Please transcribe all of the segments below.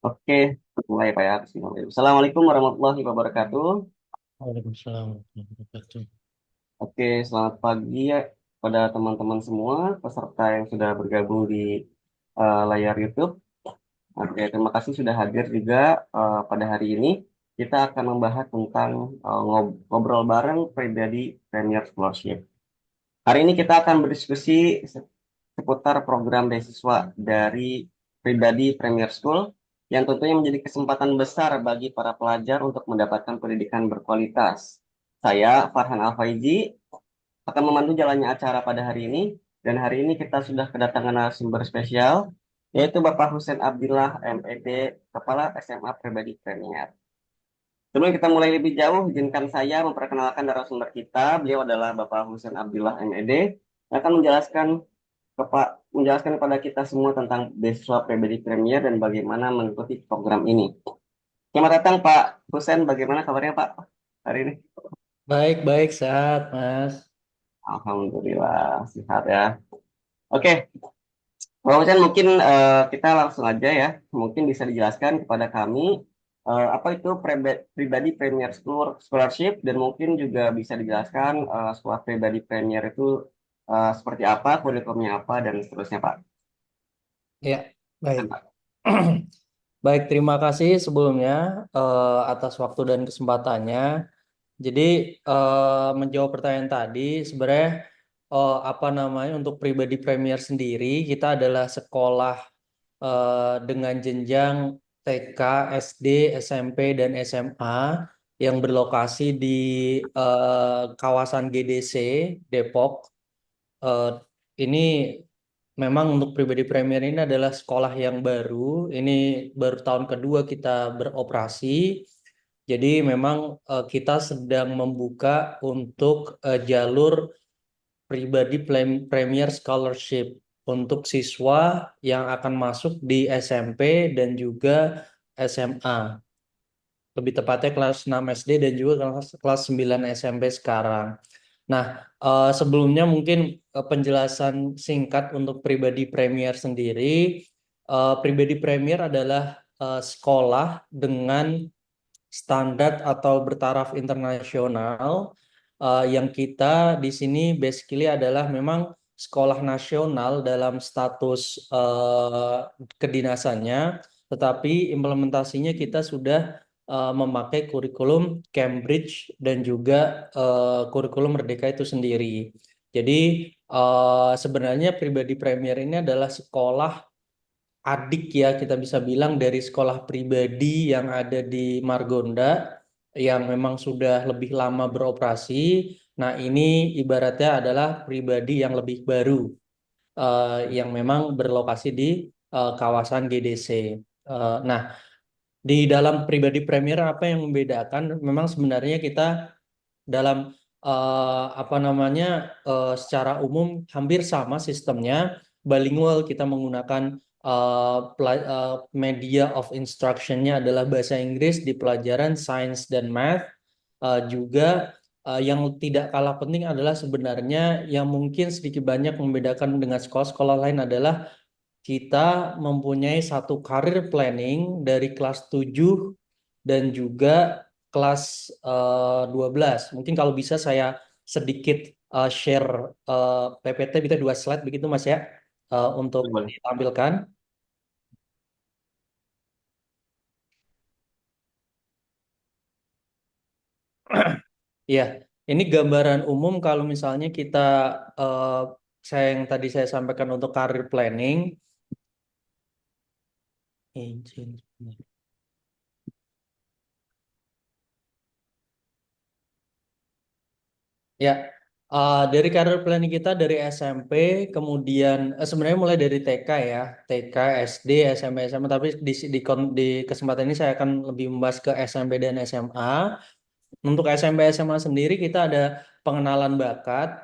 Oke, mulai Pak ya. Bismillahirrahmanirrahim. Assalamualaikum warahmatullahi wabarakatuh. Waalaikumsalam warahmatullahi wabarakatuh. Oke, selamat pagi ya pada teman-teman semua peserta yang sudah bergabung di layar YouTube. Oke, terima kasih sudah hadir juga pada hari ini. Kita akan membahas tentang ngobrol bareng pribadi Premier Scholarship. Hari ini kita akan berdiskusi seputar program beasiswa dari pribadi Premier School yang tentunya menjadi kesempatan besar bagi para pelajar untuk mendapatkan pendidikan berkualitas. Saya, Farhan Al-Faizi, akan memandu jalannya acara pada hari ini, dan hari ini kita sudah kedatangan narasumber spesial, yaitu Bapak Husen Abdillah, MED, Kepala SMA Pribadi Premier. Sebelum kita mulai lebih jauh, izinkan saya memperkenalkan narasumber kita. Beliau adalah Bapak Husen Abdillah, MED, yang akan menjelaskan kepada kita semua tentang beasiswa pribadi Premier dan bagaimana mengikuti program ini. Selamat datang Pak Husen, bagaimana kabarnya Pak hari ini? Baik-baik sehat, Mas. Alhamdulillah sehat ya. Oke, Pak Husen mungkin kita langsung aja ya. Mungkin bisa dijelaskan kepada kami apa itu pribadi Premier Scholarship dan mungkin juga bisa dijelaskan sekolah pribadi Premier itu seperti apa, kurikulumnya apa dan seterusnya Pak. Ya, baik. Silakan, Pak. Baik, terima kasih sebelumnya atas waktu dan kesempatannya. Jadi menjawab pertanyaan tadi, sebenarnya apa namanya untuk pribadi Premier sendiri, kita adalah sekolah dengan jenjang TK, SD, SMP, dan SMA yang berlokasi di kawasan GDC Depok. Eh, ini memang untuk pribadi Premier ini adalah sekolah yang baru. Ini baru tahun kedua kita beroperasi. Jadi memang kita sedang membuka untuk jalur pribadi Premier Scholarship untuk siswa yang akan masuk di SMP dan juga SMA. Lebih tepatnya kelas 6 SD dan juga kelas 9 SMP sekarang. Nah, sebelumnya mungkin penjelasan singkat untuk pribadi Premier sendiri. Pribadi Premier adalah sekolah dengan standar atau bertaraf internasional yang kita di sini basically adalah memang sekolah nasional dalam status kedinasannya, tetapi implementasinya kita sudah memakai kurikulum Cambridge dan juga kurikulum Merdeka itu sendiri. Jadi sebenarnya pribadi Premier ini adalah sekolah adik ya kita bisa bilang dari sekolah pribadi yang ada di Margonda yang memang sudah lebih lama beroperasi. Nah, ini ibaratnya adalah pribadi yang lebih baru yang memang berlokasi di kawasan GDC. Nah, di dalam pribadi Premier apa yang membedakan? Memang sebenarnya kita dalam apa namanya secara umum hampir sama sistemnya bilingual kita menggunakan media of instructionnya adalah bahasa Inggris di pelajaran Science dan Math. Juga yang tidak kalah penting adalah sebenarnya yang mungkin sedikit banyak membedakan dengan sekolah-sekolah lain adalah kita mempunyai satu career planning dari kelas 7 dan juga kelas 12. Mungkin kalau bisa saya sedikit share PPT bisa 2 slide begitu Mas ya untuk Boleh. ditampilkan. Ya, ini gambaran umum kalau misalnya kita eh, saya yang tadi saya sampaikan untuk career planning. Izin. Ya, dari karir planning kita dari SMP, kemudian sebenarnya mulai dari TK ya, TK, SD, SMP, SMA. Tapi di kesempatan ini saya akan lebih membahas ke SMP dan SMA. Untuk SMP SMA sendiri kita ada pengenalan bakat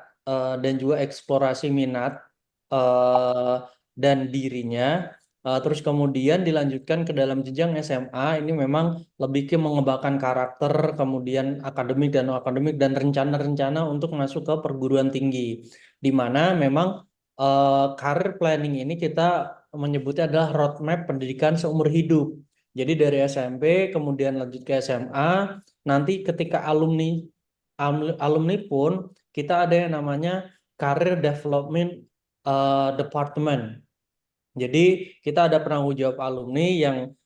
dan juga eksplorasi minat eh, dan dirinya. Terus kemudian dilanjutkan ke dalam jenjang SMA ini memang lebih ke mengembangkan karakter, kemudian akademik dan non akademik dan rencana-rencana untuk masuk ke perguruan tinggi. Di mana memang career planning ini kita menyebutnya adalah roadmap pendidikan seumur hidup. Jadi dari SMP kemudian lanjut ke SMA, nanti ketika alumni pun kita ada yang namanya Career Development Department. Jadi kita ada penanggung jawab alumni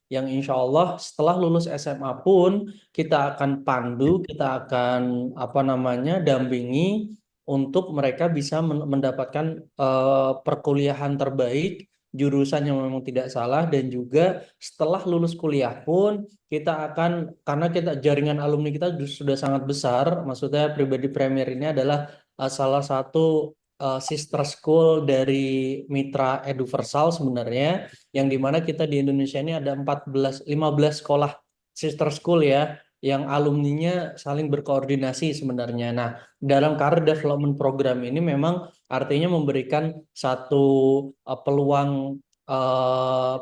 yang insya Allah setelah lulus SMA pun kita akan pandu, kita akan apa namanya dampingi untuk mereka bisa mendapatkan perkuliahan terbaik, jurusan yang memang tidak salah, dan juga setelah lulus kuliah pun kita akan, karena kita jaringan alumni kita sudah sangat besar, maksudnya pribadi premier ini adalah salah satu sister school dari Mitra Eduversal sebenarnya, yang dimana kita di Indonesia ini ada 15 sekolah sister school ya, yang alumninya saling berkoordinasi sebenarnya. Nah, dalam career development program ini memang artinya memberikan satu peluang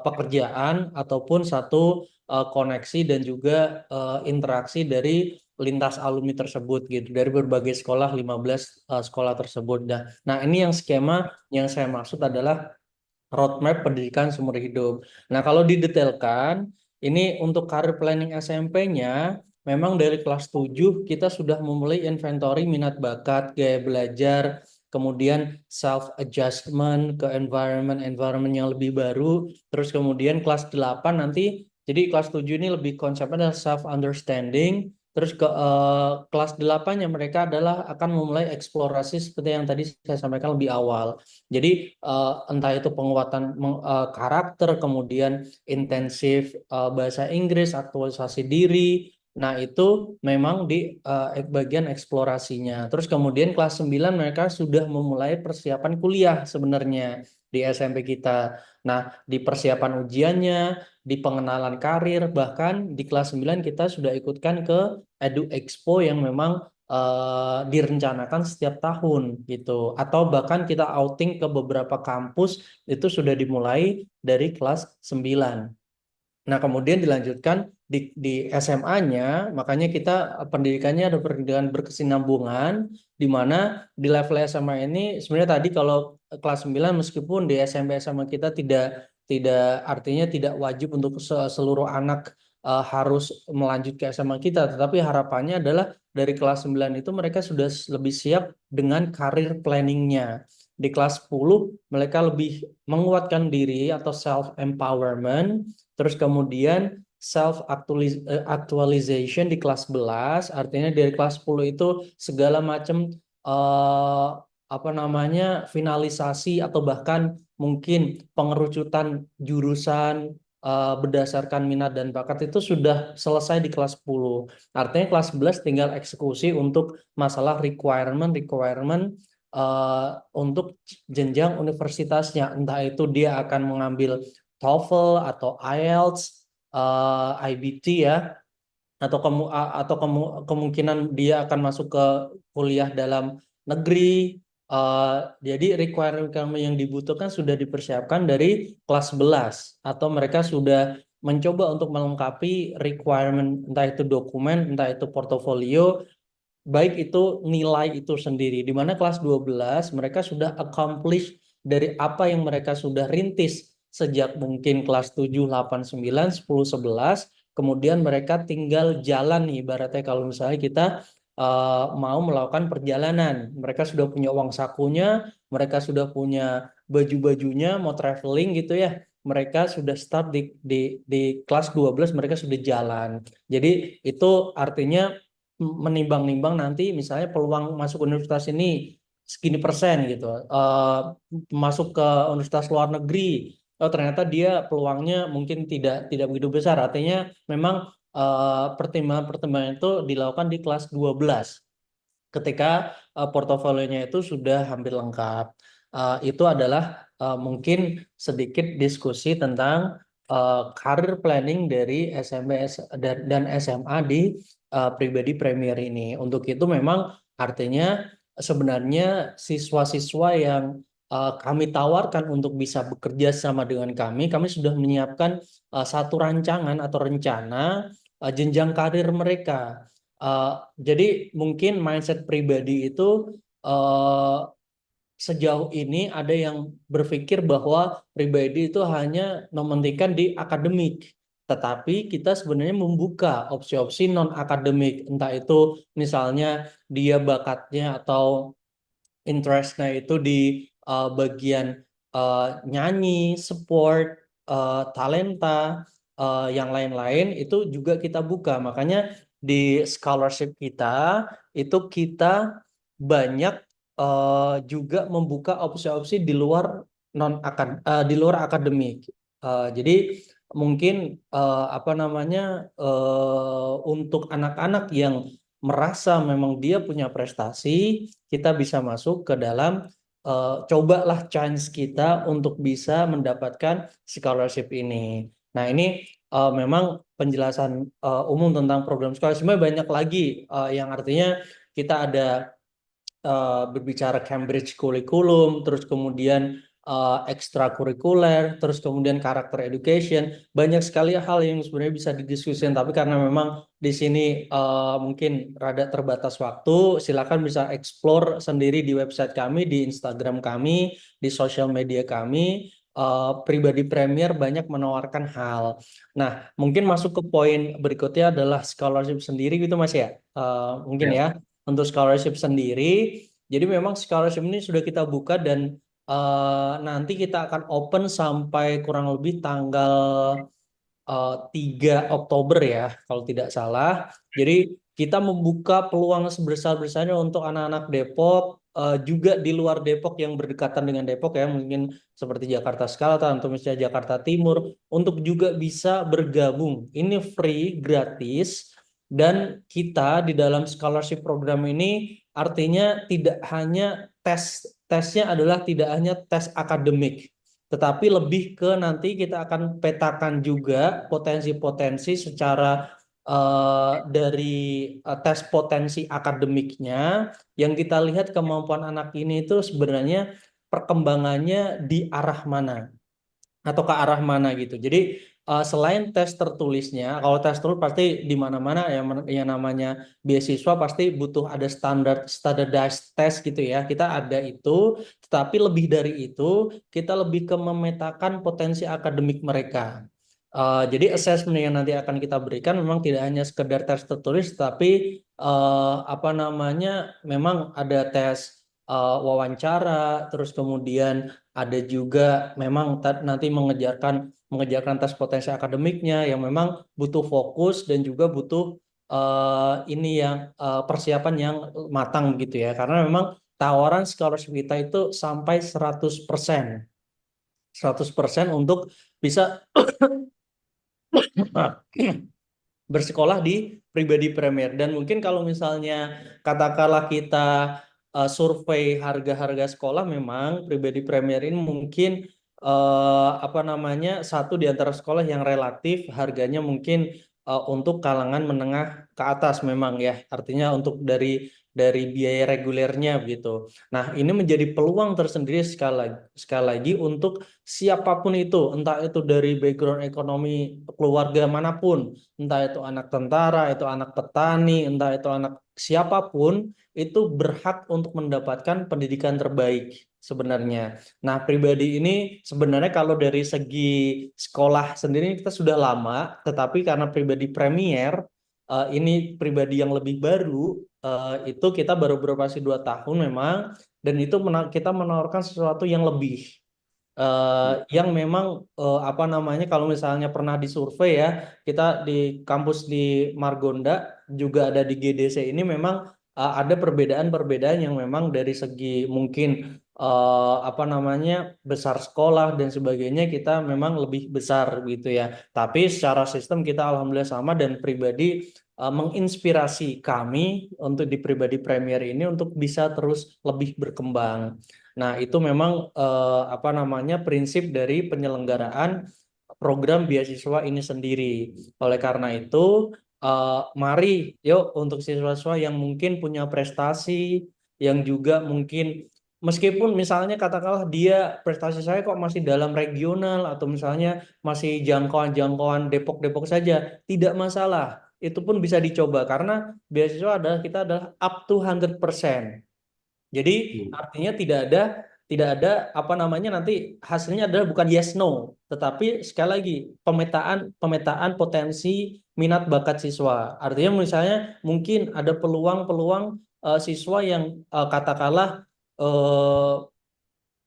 pekerjaan ataupun satu koneksi dan juga interaksi dari lintas alumni tersebut gitu, dari berbagai sekolah, 15 sekolah tersebut. Nah, ini yang skema yang saya maksud adalah roadmap pendidikan seumur hidup. Nah, kalau didetailkan, ini untuk career planning SMP-nya, memang dari kelas 7 kita sudah memulai inventory minat bakat, gaya belajar, kemudian self-adjustment ke environment yang lebih baru, terus kemudian kelas 8 nanti, jadi kelas 7 ini lebih konsepnya adalah self-understanding, terus ke kelas 8 yang mereka adalah akan memulai eksplorasi seperti yang tadi saya sampaikan lebih awal. Jadi entah itu penguatan karakter, kemudian intensif bahasa Inggris, aktualisasi diri. Nah, itu memang di bagian eksplorasinya. Terus kemudian kelas 9 mereka sudah memulai persiapan kuliah sebenarnya di SMP kita. Nah, di persiapan ujiannya, di pengenalan karir, bahkan di kelas 9 kita sudah ikutkan ke Edu Expo yang memang direncanakan setiap tahun gitu, atau bahkan kita outing ke beberapa kampus itu sudah dimulai dari kelas 9. Nah, kemudian dilanjutkan di SMA-nya, makanya kita pendidikannya ada pendidikan berkesinambungan, di mana di level SMA ini sebenarnya tadi kalau kelas 9 meskipun di SMP SMA kita tidak tidak artinya tidak wajib untuk seluruh anak harus melanjut ke SMA kita, tetapi harapannya adalah dari kelas 9 itu mereka sudah lebih siap dengan karir planningnya. Di kelas 10 mereka lebih menguatkan diri atau self empowerment. Terus kemudian self actualization di kelas 11, artinya dari kelas 10 itu segala macam eh, apa namanya finalisasi atau bahkan mungkin pengerucutan jurusan berdasarkan minat dan bakat itu sudah selesai di kelas 10. Artinya kelas 11 tinggal eksekusi untuk masalah requirement untuk jenjang universitasnya, entah itu dia akan mengambil TOEFL atau IELTS, IBT ya, atau kemungkinan dia akan masuk ke kuliah dalam negeri. Jadi requirement yang dibutuhkan sudah dipersiapkan dari kelas 11, atau mereka sudah mencoba untuk melengkapi requirement, entah itu dokumen, entah itu portofolio, baik itu nilai itu sendiri, di mana kelas 12 mereka sudah accomplish dari apa yang mereka sudah rintis sejak mungkin kelas 7, 8, 9, 10, 11, kemudian mereka tinggal jalan nih, ibaratnya kalau misalnya kita mau melakukan perjalanan, mereka sudah punya uang sakunya, mereka sudah punya baju-bajunya, mau traveling gitu ya, mereka sudah start di kelas 12, mereka sudah jalan. Jadi itu artinya menimbang-nimbang nanti misalnya peluang masuk universitas ini segini persen gitu, masuk ke universitas luar negeri, oh ternyata dia peluangnya mungkin tidak begitu besar, artinya memang pertimbangan-pertimbangan itu dilakukan di kelas 12 ketika portofolionya itu sudah hampir lengkap. Itu adalah mungkin sedikit diskusi tentang karir planning dari SMP dan SMA di pribadi premier ini. Untuk itu memang artinya sebenarnya siswa-siswa yang kami tawarkan untuk bisa bekerja sama dengan kami sudah menyiapkan satu rancangan atau rencana jenjang karir mereka. Uh, jadi mungkin mindset pribadi itu uh, sejauh ini ada yang berpikir bahwa pribadi itu hanya mementingkan di akademik. tetapi kita sebenarnya membuka opsi-opsi non akademik, entah itu misalnya dia bakatnya atau interestnya itu di bagian nyanyi, sport, talenta, yang lain-lain itu juga kita buka. Makanya di scholarship kita itu kita banyak juga membuka opsi-opsi di luar di luar akademik. Jadi mungkin apa namanya untuk anak-anak yang merasa memang dia punya prestasi, kita bisa masuk ke dalam cobalah chance kita untuk bisa mendapatkan scholarship ini. Nah, ini memang penjelasan umum tentang program scholarship. Sebenarnya banyak lagi yang artinya kita ada berbicara Cambridge Curriculum, terus kemudian ekstrakurikuler, terus kemudian karakter education, banyak sekali hal yang sebenarnya bisa didiskusikan. Tapi karena memang di sini mungkin rada terbatas waktu, silakan bisa explore sendiri di website kami, di Instagram kami, di sosial media kami. Pribadi Premier banyak menawarkan hal. Nah, mungkin masuk ke poin berikutnya adalah scholarship sendiri gitu Mas ya. Mungkin Ya. ya untuk scholarship sendiri. Jadi memang scholarship ini sudah kita buka dan nanti kita akan open sampai kurang lebih tanggal 3 Oktober ya, kalau tidak salah. Jadi kita membuka peluang sebesar-besarnya untuk anak-anak Depok, juga di luar Depok yang berdekatan dengan Depok ya, mungkin seperti Jakarta Selatan atau misalnya Jakarta Timur, untuk juga bisa bergabung. Ini free, gratis, dan kita di dalam scholarship program ini artinya tidak hanya tesnya adalah tidak hanya tes akademik, tetapi lebih ke nanti kita akan petakan juga potensi-potensi secara dari tes potensi akademiknya, yang kita lihat kemampuan anak ini itu sebenarnya perkembangannya di arah mana atau ke arah mana gitu. Jadi selain tes tertulisnya, kalau tes tertulis pasti di mana-mana yang namanya beasiswa pasti butuh ada standardized test gitu ya. Kita ada itu, tetapi lebih dari itu kita lebih ke memetakan potensi akademik mereka. Jadi assessment yang nanti akan kita berikan memang tidak hanya sekedar tes tertulis, tapi apa namanya, memang ada tes wawancara, terus kemudian ada juga memang nanti mengejarkan tes potensi akademiknya yang memang butuh fokus dan juga butuh ini yang persiapan yang matang gitu ya. Karena memang tawaran scholarship kita itu sampai 100%. 100% untuk bisa bersekolah di pribadi premier. Dan mungkin kalau misalnya katakanlah kita survei harga-harga sekolah, memang pribadi premier ini mungkin apa namanya, satu di antara sekolah yang relatif harganya mungkin untuk kalangan menengah ke atas memang ya, artinya untuk dari biaya regulernya gitu. Nah, ini menjadi peluang tersendiri sekali lagi untuk siapapun itu, entah itu dari background ekonomi keluarga manapun, entah itu anak tentara, itu anak petani, entah itu anak siapapun, itu berhak untuk mendapatkan pendidikan terbaik sebenarnya. Nah, pribadi ini sebenarnya kalau dari segi sekolah sendiri kita sudah lama, tetapi karena pribadi premier, ini pribadi yang lebih baru, itu kita baru beroperasi 2 tahun memang, dan itu kita menawarkan sesuatu yang lebih yang memang apa namanya, kalau misalnya pernah disurvei ya, kita di kampus di Margonda juga ada di GDC ini memang ada perbedaan-perbedaan yang memang dari segi mungkin apa namanya, besar sekolah dan sebagainya kita memang lebih besar gitu ya. Tapi secara sistem kita alhamdulillah sama, dan pribadi menginspirasi kami untuk di pribadi premier ini untuk bisa terus lebih berkembang. Nah, itu memang apa namanya, prinsip dari penyelenggaraan program beasiswa ini sendiri. Oleh karena itu, mari yuk untuk siswa-siswa yang mungkin punya prestasi, yang juga mungkin meskipun misalnya katakanlah dia prestasi saya kok masih dalam regional atau misalnya masih jangkauan-jangkauan Depok-Depok saja, tidak masalah. Itu pun bisa dicoba karena beasiswa adalah kita adalah up to 100%. Jadi Hmm. artinya tidak ada tidak ada apa namanya nanti hasilnya adalah bukan yes no, tetapi sekali lagi pemetaan pemetaan potensi minat bakat siswa. Artinya misalnya mungkin ada peluang-peluang siswa yang katakanlah eh,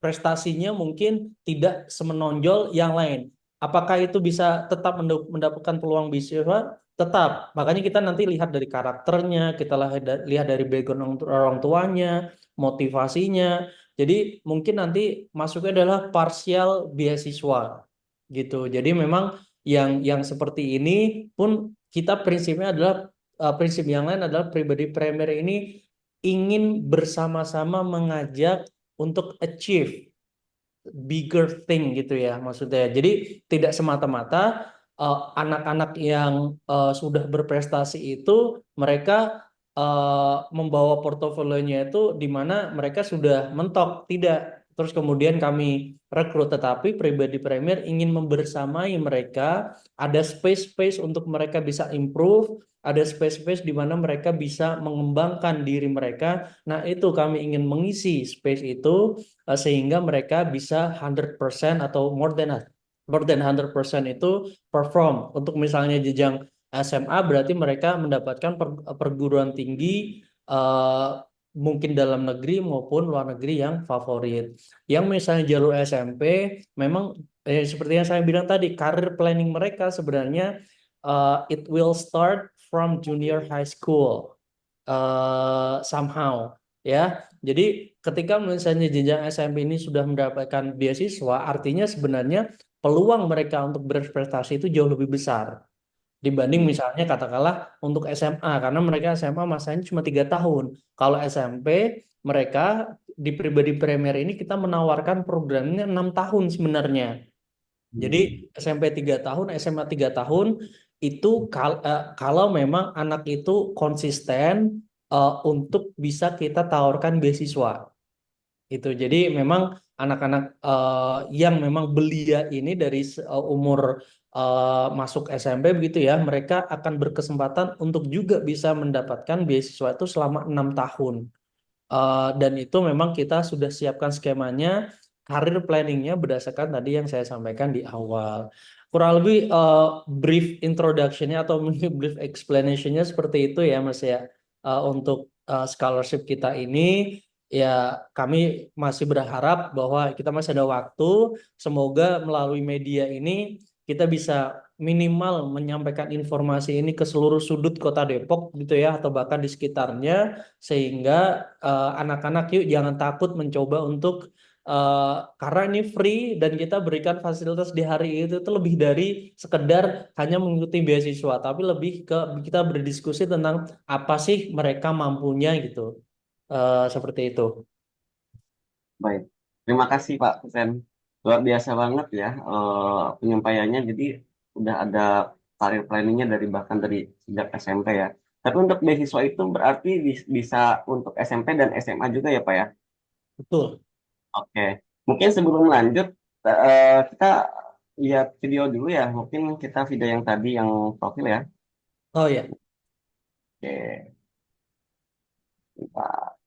prestasinya mungkin tidak semenonjol yang lain. Apakah itu bisa tetap mendapatkan peluang beasiswa? Tetap. Makanya kita nanti lihat dari karakternya, kita lihat dari background orang tuanya, motivasinya. Jadi mungkin nanti masuknya adalah parsial beasiswa gitu. Jadi memang yang seperti ini pun kita prinsipnya adalah prinsip yang lain adalah pribadi premier ini ingin bersama-sama mengajak untuk achieve bigger thing gitu ya maksudnya. Jadi tidak semata-mata anak-anak yang sudah berprestasi itu mereka membawa portofolionya itu di mana mereka sudah mentok, tidak. Terus kemudian kami rekrut, tetapi pribadi premier ingin membersamai mereka, ada space-space untuk mereka bisa improve, ada space-space di mana mereka bisa mengembangkan diri mereka. Nah, itu kami ingin mengisi space itu sehingga mereka bisa 100% atau more than 100% itu perform. Untuk misalnya jenjang SMA berarti mereka mendapatkan perguruan tinggi mungkin dalam negeri maupun luar negeri yang favorit. Yang misalnya jalur SMP memang seperti yang saya bilang tadi, karir planning mereka sebenarnya it will start from junior high school somehow ya. Jadi ketika misalnya jenjang SMP ini sudah mendapatkan beasiswa, artinya sebenarnya peluang mereka untuk berprestasi itu jauh lebih besar dibanding misalnya katakanlah untuk SMA, karena mereka SMA masanya cuma 3 tahun. Kalau SMP mereka di pribadi premier ini kita menawarkan programnya 6 tahun sebenarnya. Jadi SMP 3 tahun, SMA 3 tahun itu kalau memang anak itu konsisten untuk bisa kita tawarkan beasiswa. Itu. Jadi memang anak-anak yang memang belia ini dari umur masuk SMP begitu ya, mereka akan berkesempatan untuk juga bisa mendapatkan beasiswa itu selama 6 tahun. Dan itu memang kita sudah siapkan skemanya, karir planningnya berdasarkan tadi yang saya sampaikan di awal. Kurang lebih brief introduction-nya atau brief explanation-nya seperti itu ya Mas ya. Untuk scholarship kita ini ya kami masih berharap bahwa kita masih ada waktu. Semoga melalui media ini kita bisa minimal menyampaikan informasi ini ke seluruh sudut kota Depok gitu ya, atau bahkan di sekitarnya, sehingga anak-anak yuk jangan takut mencoba untuk karena ini free dan kita berikan fasilitas di hari itu lebih dari sekedar hanya mengikuti beasiswa, tapi lebih ke kita berdiskusi tentang apa sih mereka mampunya gitu. Seperti itu. Baik, terima kasih Pak Kusen. Luar biasa banget ya penyampaiannya. Jadi udah ada karir planningnya dari bahkan dari sejak SMP ya. Tapi untuk beasiswa itu berarti bisa untuk SMP dan SMA juga ya Pak ya? Betul. Oke, mungkin sebelum lanjut kita lihat video dulu ya. Mungkin kita video yang tadi yang profil ya. Oh ya. Oke, bentar.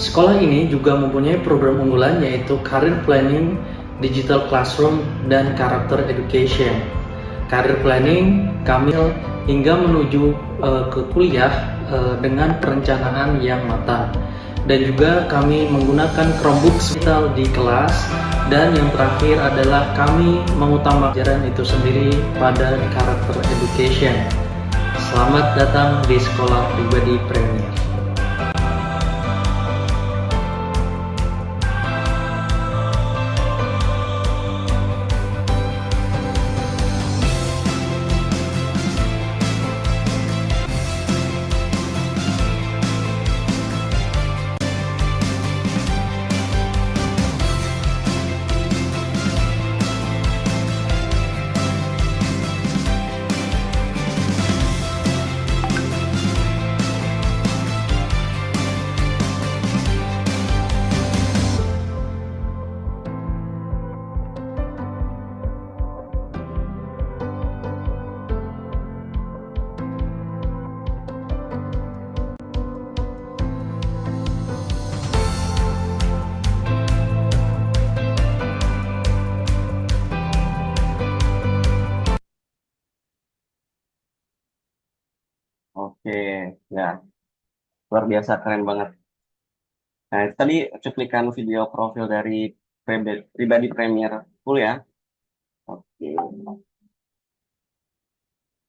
Sekolah ini juga mempunyai program unggulan yaitu Career Planning, Digital Classroom, dan Character Education. Career Planning kami hingga menuju ke kuliah dengan perencanaan yang matang. Dan juga kami menggunakan Chromebook digital di kelas. Dan yang terakhir adalah kami mengutamakan pelajaran itu sendiri pada Character Education. Selamat datang di Sekolah Pribadi Premier. Oke, ya luar biasa keren banget. Nah, itu tadi cuplikan video profil dari pribadi Premier Pool ya. Oke.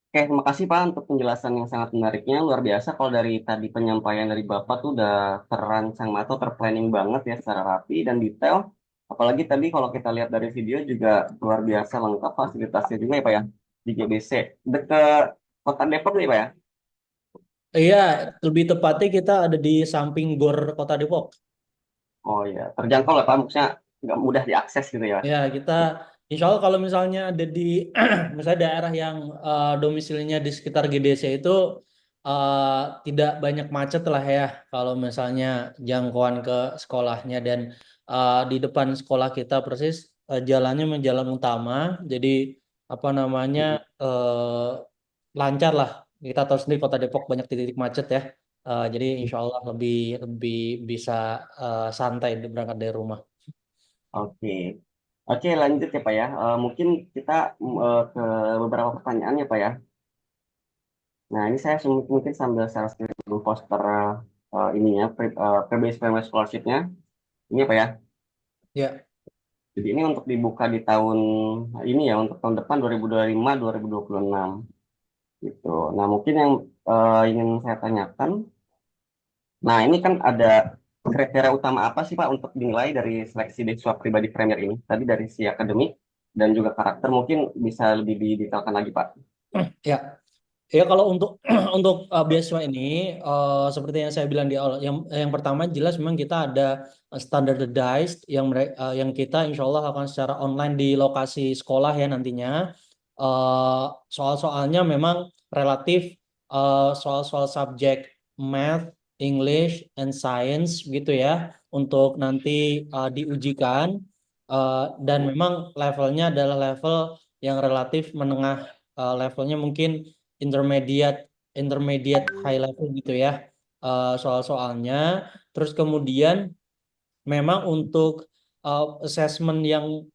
Oke, terima kasih Pak untuk penjelasan yang sangat menariknya. Luar biasa kalau dari tadi penyampaian dari Bapak tuh udah terancang atau terplanning banget ya secara rapi dan detail. Apalagi tadi kalau kita lihat dari video juga luar biasa lengkap fasilitasnya juga ya Pak ya di GBC. Dekat Kota Depok nih Pak ya. Iya, lebih tepatnya kita ada di samping GOR Kota Depok. Oh ya, terjangkau lah Pak, maksudnya nggak mudah diakses gitu ya. Ya, kita insya Allah kalau misalnya ada di misalnya daerah yang domisilinya di sekitar GDC itu eh, tidak banyak macet lah ya kalau misalnya jangkauan ke sekolahnya dan di depan sekolah kita persis jalannya memang jalan utama, jadi apa namanya eh, lancar lah. Kita tahu sendiri Kota Depok banyak titik macet ya. Jadi insya Allah lebih lebih bisa santai berangkat dari rumah. Oke. Oke, lanjut ya Pak ya. Mungkin kita ke beberapa pertanyaan ya Pak ya. Nah, ini saya mungkin sambil share screen dulu poster ininya, PBS PMS Scholarship-nya. Ini apa ya? Ya. Jadi ini untuk dibuka di tahun ini ya, untuk tahun depan 2025, 2026 gitu. Nah, mungkin yang ingin saya tanyakan, nah ini kan ada kriteria utama apa sih Pak untuk dinilai dari seleksi beasiswa pribadi Premier ini? Tadi dari si akademik dan juga karakter mungkin bisa lebih didetailkan lagi Pak. Ya, ya kalau untuk untuk beasiswa ini seperti yang saya bilang di awal, yang pertama jelas memang kita ada standardized yang kita insya Allah akan secara online di lokasi sekolah ya nantinya. Soal-soalnya memang relatif soal-soal subjek math, English, and science gitu ya untuk nanti diujikan. Dan memang levelnya adalah level yang relatif menengah, levelnya mungkin intermediate intermediate high level gitu ya soal-soalnya. Terus kemudian memang untuk assessment yang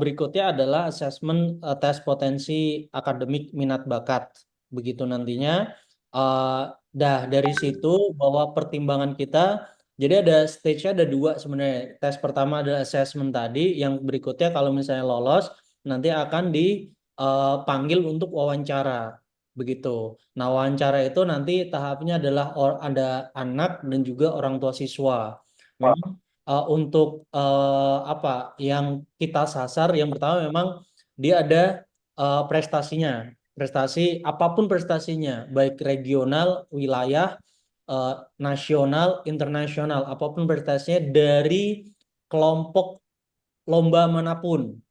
berikutnya adalah assessment tes potensi akademik minat bakat. Begitu nantinya. Eh, dari situ bahwa pertimbangan kita, jadi ada stage-nya ada dua sebenarnya. Tes pertama adalah assessment tadi, yang berikutnya kalau misalnya lolos nanti akan dipanggil untuk wawancara. Begitu. Nah, wawancara itu nanti tahapnya adalah ada anak dan juga orang tua siswa. Memang untuk apa yang kita sasar yang pertama memang dia ada prestasinya, prestasi apapun prestasinya, baik regional, wilayah, eh, nasional, internasional, apapun prestasinya dari kelompok lomba manapun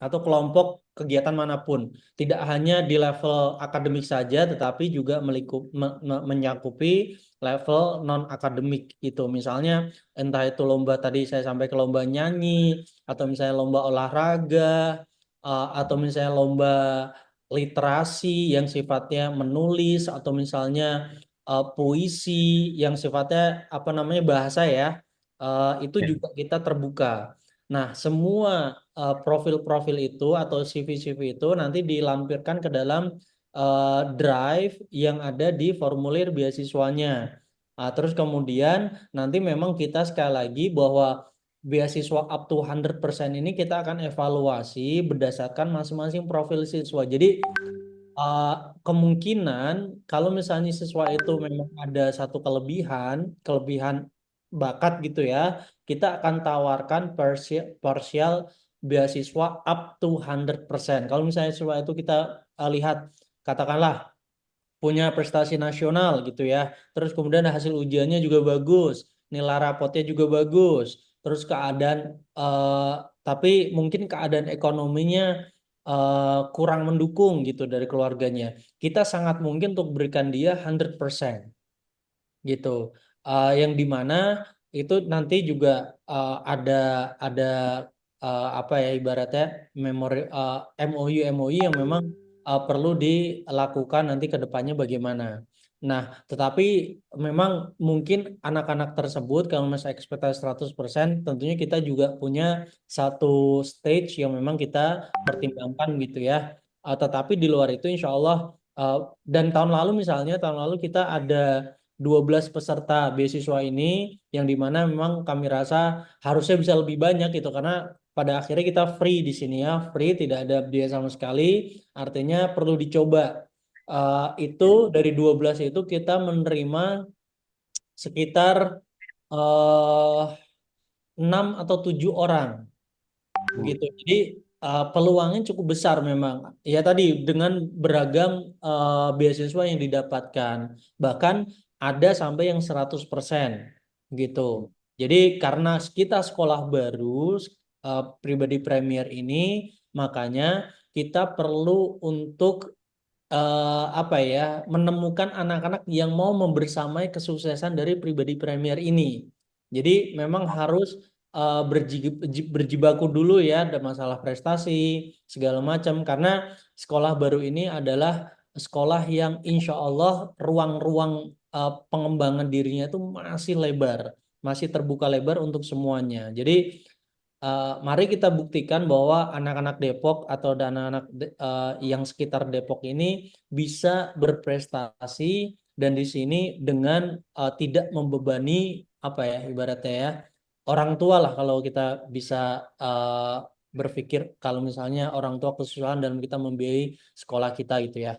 atau kelompok kegiatan manapun. Tidak hanya di level akademik saja, tetapi juga menyakupi level non akademik itu. Misalnya entah itu lomba tadi saya sampai ke lomba nyanyi, atau misalnya lomba olahraga, atau misalnya lomba literasi yang sifatnya menulis, atau misalnya puisi yang sifatnya apa namanya bahasa ya, itu juga kita terbuka. Nah, semua profil-profil itu atau CV-CV itu nanti dilampirkan ke dalam drive yang ada di formulir beasiswanya. Terus kemudian nanti memang kita sekali lagi bahwa beasiswa up to 100% ini kita akan evaluasi berdasarkan masing-masing profil siswa. Jadi uh, kemungkinan kalau misalnya siswa itu memang ada satu kelebihan, kelebihan bakat gitu ya, kita akan tawarkan partial beasiswa up to 100%. Kalau misalnya siswa itu kita lihat katakanlah punya prestasi nasional gitu ya. Terus kemudian hasil ujiannya juga bagus, nilai rapotnya juga bagus. Terus keadaan tapi mungkin keadaan ekonominya kurang mendukung gitu dari keluarganya. Kita sangat mungkin untuk berikan dia 100% gitu. Yang dimana itu nanti juga ada apa ya ibaratnya memori MOU yang memang perlu dilakukan nanti ke depannya bagaimana. Nah, tetapi memang mungkin anak-anak tersebut kalau misalnya ekspektasi 100% tentunya kita juga punya satu stage yang memang kita pertimbangkan gitu ya. Tetapi di luar itu insya Allah Uh, dan tahun lalu kita ada 12 peserta beasiswa ini yang dimana memang kami rasa harusnya bisa lebih banyak gitu karena pada akhirnya kita free di sini ya, free tidak ada biaya sama sekali, artinya perlu dicoba. Itu dari 12 itu kita menerima sekitar uh, 6 atau 7 orang begitu. Jadi peluangnya cukup besar memang. Ya tadi dengan beragam beasiswa yang didapatkan. Bahkan ada sampai yang 100% gitu. Jadi karena kita sekolah baru pribadi premier ini, makanya kita perlu untuk apa ya, menemukan anak-anak yang mau membersamai kesuksesan dari pribadi premier ini. Jadi memang harus berjibaku dulu ya, ada masalah prestasi segala macam karena sekolah baru ini adalah sekolah yang insya Allah ruang-ruang pengembangan dirinya itu masih lebar, masih terbuka lebar untuk semuanya. Jadi mari kita buktikan bahwa anak-anak Depok atau anak-anak yang sekitar Depok ini bisa berprestasi dan di sini dengan tidak membebani apa ya ibaratnya ya orang tua lah kalau kita bisa berpikir kalau misalnya orang tua kesusahan dan kita membiayai sekolah kita gitu ya.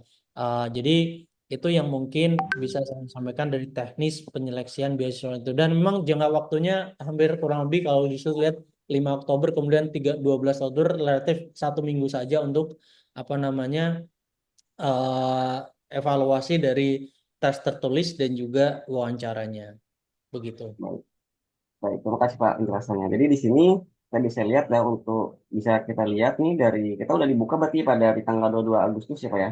Jadi itu yang mungkin bisa saya sampaikan dari teknis penyeleksian beasiswa itu dan memang jangka waktunya hampir kurang lebih kalau disitu lihat 5 Oktober kemudian 12 Oktober relatif 1 minggu saja untuk apa namanya evaluasi dari tes tertulis dan juga wawancaranya begitu. Baik, baik. Terima kasih Pak penjelasannya. Jadi di sini tadi saya lihat ya untuk bisa kita lihat nih dari kita udah dibuka berarti pada di tanggal 22 Agustus ya Pak ya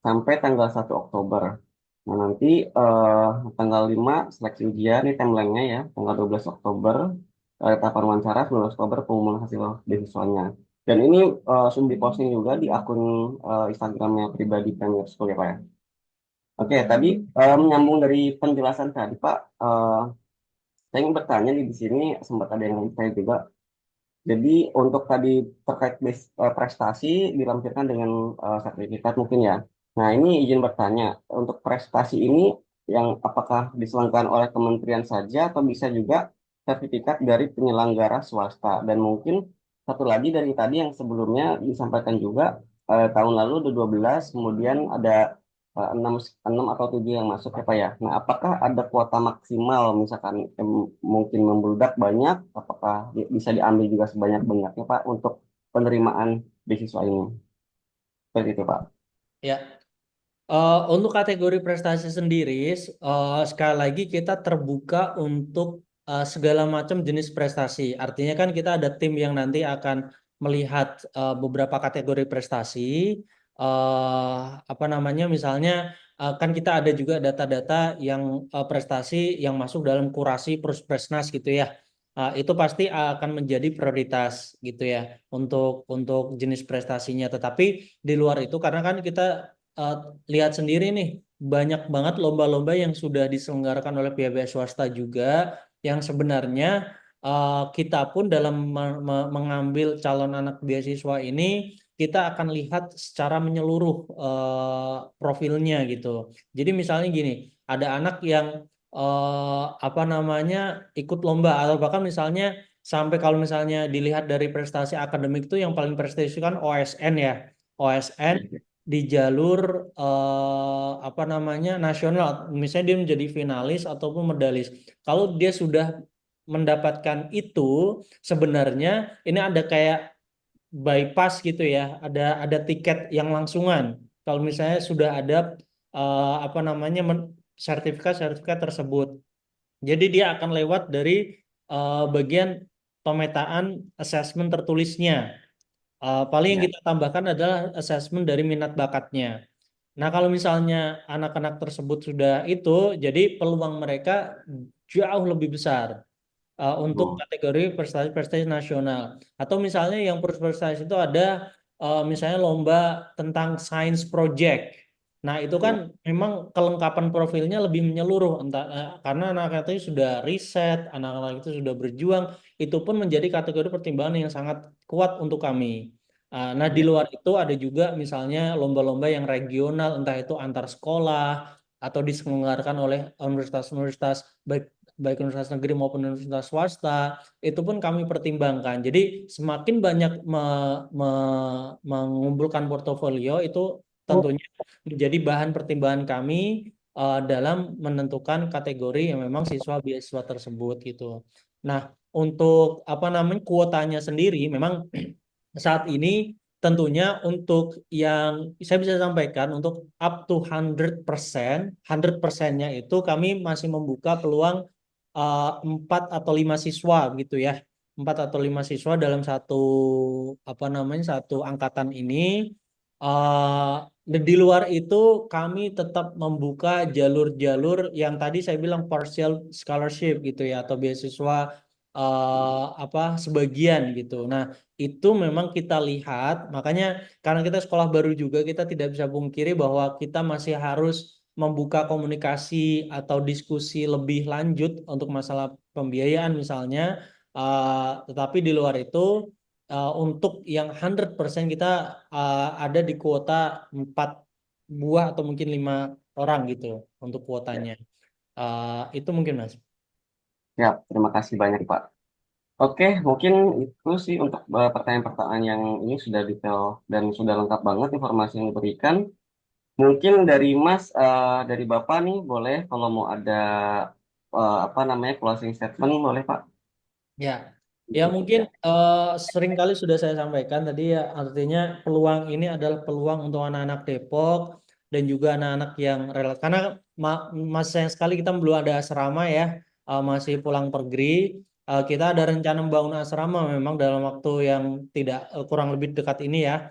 sampai tanggal 1 Oktober. Nah nanti tanggal 5 seleksi ujian ini timelinenya ya tanggal 12 Oktober tahapan wawancara 19 Oktober pengumuman hasil beasiswanya. Dan ini sudah diposting juga di akun Instagramnya pribadi Premier School ya Pak ya. Oke, tadi menyambung dari penjelasan tadi Pak, saya ingin bertanya nih di sini sempat ada yang saya juga. Jadi untuk tadi terkait prestasi dilampirkan dengan sertifikat mungkin ya. Nah ini izin bertanya, untuk prestasi ini yang apakah diselenggarakan oleh kementerian saja atau bisa juga sertifikat dari penyelenggara swasta? Dan mungkin satu lagi dari tadi yang sebelumnya disampaikan juga tahun lalu ada 12, kemudian ada 6, 6 atau 7 yang masuk ya Pak ya. Nah apakah ada kuota maksimal misalkan mungkin membludak banyak, apakah bisa diambil juga sebanyak-banyaknya Pak untuk penerimaan beasiswa ini? Seperti itu Pak. Ya, untuk kategori prestasi sendiri, sekali lagi kita terbuka untuk segala macam jenis prestasi. Artinya kan kita ada tim yang nanti akan melihat beberapa kategori prestasi. Apa namanya, misalnya kan kita ada juga data-data yang prestasi yang masuk dalam kurasi Prospernas gitu ya. Itu pasti akan menjadi prioritas gitu ya untuk jenis prestasinya. Tetapi di luar itu karena kan kita eh, lihat sendiri nih, banyak banget lomba-lomba yang sudah diselenggarakan oleh pihak-pihak swasta juga, yang sebenarnya kita pun dalam mengambil calon anak beasiswa ini, kita akan lihat secara menyeluruh profilnya gitu. Jadi misalnya gini, ada anak yang apa namanya ikut lomba atau bahkan misalnya sampai kalau misalnya dilihat dari prestasi akademik itu yang paling prestisius kan OSN ya. OSN di jalur apa namanya nasional, misalnya dia menjadi finalis ataupun medalis. Kalau dia sudah mendapatkan itu, sebenarnya ini ada kayak bypass gitu ya, ada tiket yang langsungan. Kalau misalnya sudah ada apa namanya sertifikat-sertifikat tersebut, jadi dia akan lewat dari bagian pemetaan asesmen tertulisnya. Paling yang Ya, kita tambahkan adalah asesmen dari minat bakatnya. Nah, kalau misalnya anak-anak tersebut sudah itu, jadi peluang mereka jauh lebih besar untuk oh, kategori prestasi-prestasi nasional. Atau misalnya yang prestasi itu ada misalnya lomba tentang science project. Nah, itu kan ya, memang kelengkapan profilnya lebih menyeluruh entah karena anak-anak itu sudah riset, anak-anak itu sudah berjuang, itu pun menjadi kategori pertimbangan yang sangat kuat untuk kami. Nah, di Ya. luar itu ada juga misalnya lomba-lomba yang regional, entah itu antar sekolah atau diselenggarakan oleh universitas-universitas, baik baik universitas negeri maupun universitas swasta, itu pun kami pertimbangkan. Jadi semakin banyak mengumpulkan portofolio itu tentunya menjadi bahan pertimbangan kami dalam menentukan kategori yang memang siswa beasiswa tersebut gitu. Nah, untuk apa namanya kuotanya sendiri memang saat ini tentunya untuk yang saya bisa sampaikan untuk up to 100%, 100%-nya itu kami masih membuka peluang 4 atau 5 siswa gitu ya. 4 atau 5 siswa dalam satu apa namanya satu angkatan ini. Di luar itu kami tetap membuka jalur-jalur yang tadi saya bilang partial scholarship gitu ya atau beasiswa apa sebagian gitu. Nah, itu memang kita lihat, makanya karena kita sekolah baru juga, kita tidak bisa pungkiri bahwa kita masih harus membuka komunikasi atau diskusi lebih lanjut untuk masalah pembiayaan misalnya. Tetapi di luar itu, untuk yang 100% kita ada di kuota 4 buah atau mungkin 5 orang gitu untuk Ya. kuotanya. Itu mungkin Mas. Ya, terima kasih banyak Pak. Oke, mungkin itu sih untuk pertanyaan-pertanyaan yang ini sudah detail dan sudah lengkap banget informasi yang diberikan. Mungkin dari Mas, dari Bapak nih, boleh kalau mau ada apa namanya closing statement, boleh Pak? Ya, ya Ditutup mungkin ya. sering kali sudah saya sampaikan tadi ya artinya peluang ini adalah peluang untuk anak-anak Depok dan juga anak-anak yang rela karena masih sayang sekali kita belum ada asrama ya, masih pulang pergi. Kita ada rencana membangun asrama memang dalam waktu yang tidak kurang lebih dekat ini ya.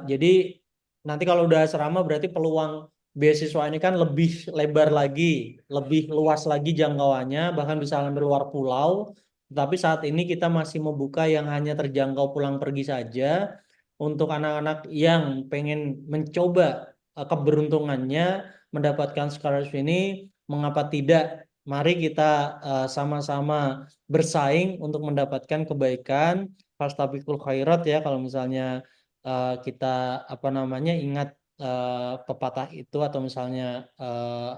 Jadi nanti kalau udah asrama berarti peluang beasiswa ini kan lebih lebar lagi, lebih luas lagi jangkauannya, bahkan bisa sampai luar pulau. Tapi saat ini kita masih membuka yang hanya terjangkau pulang pergi saja. Untuk anak-anak yang pengen mencoba keberuntungannya mendapatkan scholarship ini, mengapa tidak? Mari kita sama-sama bersaing untuk mendapatkan kebaikan. Fastabiqul khairat ya kalau misalnya kita apa namanya ingat pepatah itu atau misalnya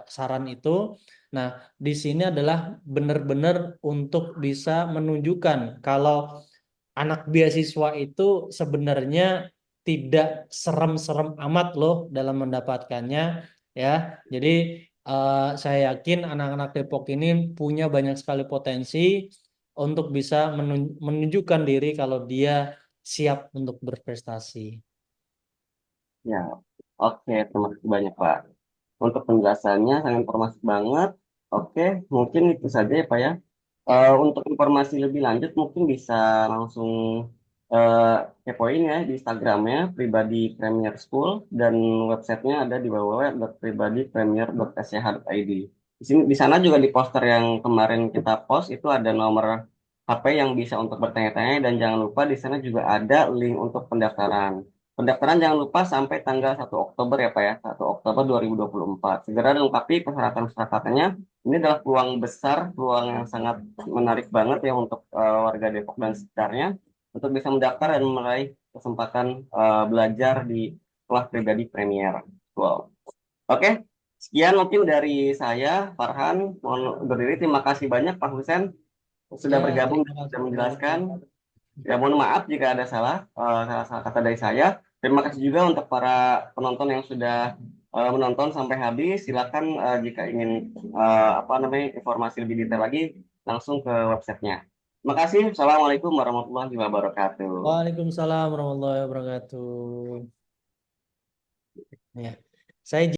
saran itu. Nah, di sini adalah benar-benar untuk bisa menunjukkan kalau anak beasiswa itu sebenarnya tidak serem-serem amat loh dalam mendapatkannya ya. Jadi saya yakin anak-anak Depok ini punya banyak sekali potensi untuk bisa menunjukkan diri kalau dia siap untuk berprestasi. Ya, oke, terima kasih banyak Pak. Untuk penjelasannya sangat informasi banget. Oke, mungkin itu saja ya Pak ya. Ya, Untuk informasi lebih lanjut mungkin bisa langsung eh, kepoin ya di Instagramnya Pribadi Premier School dan websitenya ada di www.pribadipremier.sch.id. Di sana juga di poster yang kemarin kita post itu ada nomor HP yang bisa untuk bertanya-tanya dan jangan lupa di sana juga ada link untuk pendaftaran. Pendaftaran jangan lupa sampai tanggal 1 Oktober ya Pak ya, 1 Oktober 2024. Segera lengkapi persyaratan-persyaratannya. Ini adalah peluang besar, peluang yang sangat menarik banget ya untuk warga Depok dan sekitarnya untuk bisa mendaftar dan meraih kesempatan belajar di kelas pribadi Premier. Wow. Oke, sekian mungkin dari saya, Farhan. Mohon undur diri. Terima kasih banyak Pak Husen sudah ya, bergabung terima dan sudah kasih kembali. menjelaskan. Ya, mohon maaf jika ada salah kata dari saya. Terima kasih juga untuk para penonton yang sudah menonton sampai habis. Silakan jika ingin apa namanya informasi lebih detail lagi langsung ke websitenya. Terima kasih. Assalamualaikum warahmatullahi wabarakatuh. Waalaikumsalam warahmatullahi wabarakatuh. Ya, saya